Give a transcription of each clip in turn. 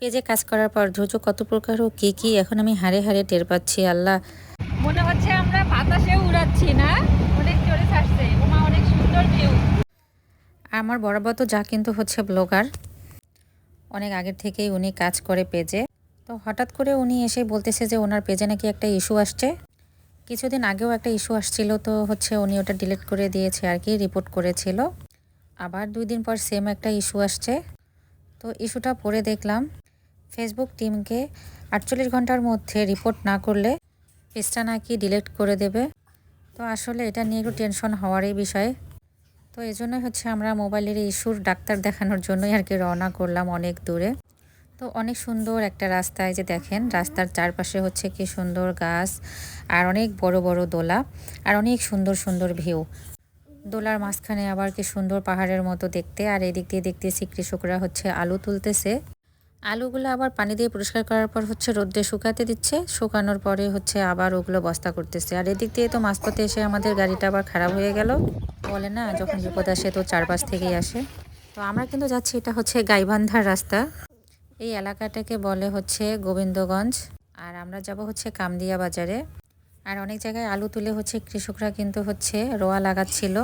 পেজে কাজ করার পর ধৈর্য কত প্রকার ও কি এখন আমি হাড়ে হাড়ে টের পাচ্ছি। আল্লাহ, মনে হচ্ছে আমরা বাতাসে উড়াচ্ছি না, অনেক জোরে ছাড়ছে। ওমা, অনেক সুন্দর ভিউ। আমার বরাবর তো যা কিন্তু হচ্ছে ব্লগার, অনেক আগের থেকেই উনি কাজ করে পেজে। তো হঠাৎ করে উনি এসে বলতেছে যে ওনার পেজে নাকি একটা ইস্যু আসছে। কিছুদিন আগেও একটা ইস্যু আসছিল, তো হচ্ছে উনি ওটা ডিলিট করে দিয়েছে আর কি, রিপোর্ট করেছিল। আবার 2 দিন পর সেম একটা ইস্যু আসছে। তো ইস্যুটা পড়ে দেখলাম ফেসবুক টিমকে 48 ঘন্টার মধ্যে রিপোর্ট না করলে পেজটা নাকি ডিলিট করে দেবে। তো আসলে এটা নিয়ে একটু টেনশন হওয়ারই বিষয়। তো এই জন্যই হচ্ছে আমরা মোবাইলের ইস্যুর ডাক্তার দেখানোর জন্যই আর কি রওনা করলাম অনেক দূরে। তো অনেক সুন্দর একটা রাস্তায় যে দেখেন, রাস্তার চারপাশে হচ্ছে কি সুন্দর গাছ আর অনেক বড় বড় দোলা আর অনেক সুন্দর সুন্দর ভিউ। দোলার মাঝখানে আবার কি সুন্দর পাহাড়ের মতো দেখতে। আর এদিক দিয়ে দেখতেছি কৃষকরা হচ্ছে আলু তুলতেছে। আলুগুলো আবার পানি দিয়ে পরিষ্কার করার পর হচ্ছে রোদ্রে শুকাতে দিচ্ছে, শুকানোর পরে হচ্ছে আবার ওগুলো বস্তা করতেছে। আর এদিক দিয়ে তো মাঝপথে এসে আমাদের গাড়িটা আবার খারাপ হয়ে গেল। বলে না, যখন বিপদ আসে তো চারপাশ থেকেই আসে। তো আমরা কিন্তু যাচ্ছি, এটা হচ্ছে গাইবান্ধার রাস্তা। এই এলাকাটাকে বলে হচ্ছে গোবিন্দগঞ্জ। আর আমরা যাব হচ্ছে কামদিয়া বাজারে। আর অনেক জায়গায় আলু তুলে হচ্ছে কৃষকরা কিন্তু হচ্ছে রোয়া লাগাচ্ছিল।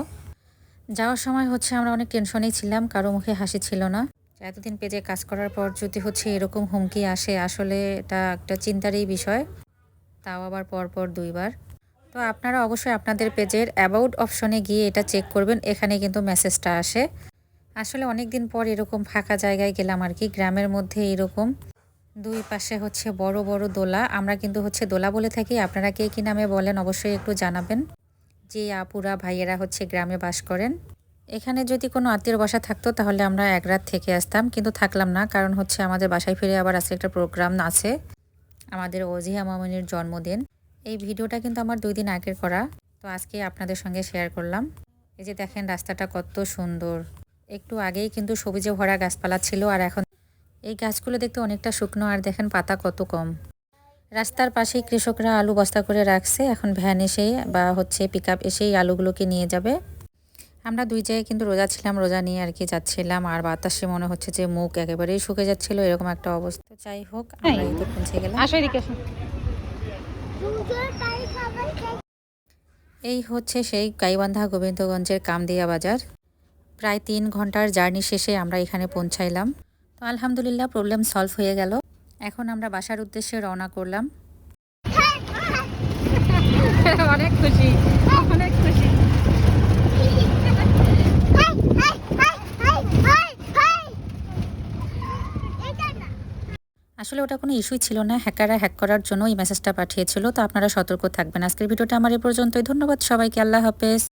যাওয়ার সময় হচ্ছে আমরা অনেক টেনশনেই ছিলাম, কারো মুখে হাসি ছিল না। এতদিন পেজে কাজ করার পর যদি হচ্ছে এরকম হুমকি আসে, আসলে এটা একটা চিন্তারই বিষয়, তাও আবার পরপর 2 বার। তো আপনারা অবশ্যই আপনাদের পেজের অ্যাবাউট অপশনে গিয়ে এটা চেক করবেন, এখানে কিন্তু মেসেজটা আসে। আসলে অনেক দিন পর এরকম ফাঁকা জায়গায় গেলাম আর কি, গ্রামের মধ্যে এরকম 2 পাশে হচ্ছে বড় বড় দোলা। আমরা কিন্তু হচ্ছে দোলা বলে থাকি, আপনারা কে কী নামে বলেন অবশ্যই একটু জানাবেন। যে আপুরা ভাইয়েরা হচ্ছে গ্রামে বাস করেন, এখানে যদি কোনো আত্মীয় বাসা থাকতো তাহলে আমরা 1 রাত থেকে আসতাম, কিন্তু থাকলাম না, কারণ হচ্ছে আমাদের বাসায় ফিরে আবার আজকে একটা প্রোগ্রাম আছে, আমাদের ওজিহা মামুনির জন্মদিন। এই ভিডিওটা কিন্তু আমার 2 দিন আগের করা, তো আজকে আপনাদের সঙ্গে শেয়ার করলাম। এই যে দেখেন রাস্তাটা কত সুন্দর, একটু আগেই কিন্তু সবুজে ভরা গাছপালা ছিল, আর এখন এই গাছগুলো দেখতে অনেকটা শুকনো, আর দেখেন পাতা কত কম। রাস্তার পাশেই কৃষকরা আলু বস্তা করে রাখছে, এখন ভ্যান এসে বা হচ্ছে পিকআপ এসেই আলুগুলোকে নিয়ে যাবে। আমরা 2 জায়গায় কিন্তু রোজা ছিলাম, রোজা নিয়ে আর কি যাচ্ছিলাম, আর বাতাসে মনে হচ্ছে যে মুখ একেবারেই শুকে যাচ্ছিল, এরকম একটা অবস্থা। যাই হোক, আমরা এই তো পৌঁছে গেলাম। আসো এদিকে আসো। এই হচ্ছে সেই গাইবান্ধা গোবিন্দগঞ্জের কামদিয়া বাজার। প্রায় 3 ঘন্টার জার্নি শেষে আমরা এখানে পৌঁছাইলাম। তো আলহামদুলিল্লাহ প্রবলেম সলভ হয়ে গেল। এখন আমরা বাসার উদ্দেশ্যে রওনা করলাম। অনেক খুশি, অনেক খুশি। আসলে ওটা কোনো ইস্যুই ছিল না, হ্যাকাররা হ্যাক করার জন্য এই মেসেজটা পাঠিয়েছিল। তো আপনারা সতর্ক থাকবেন। আজকের ভিডিওটা আমার এই পর্যন্তই। ধন্যবাদ সবাইকে, আল্লাহ হাফেজ।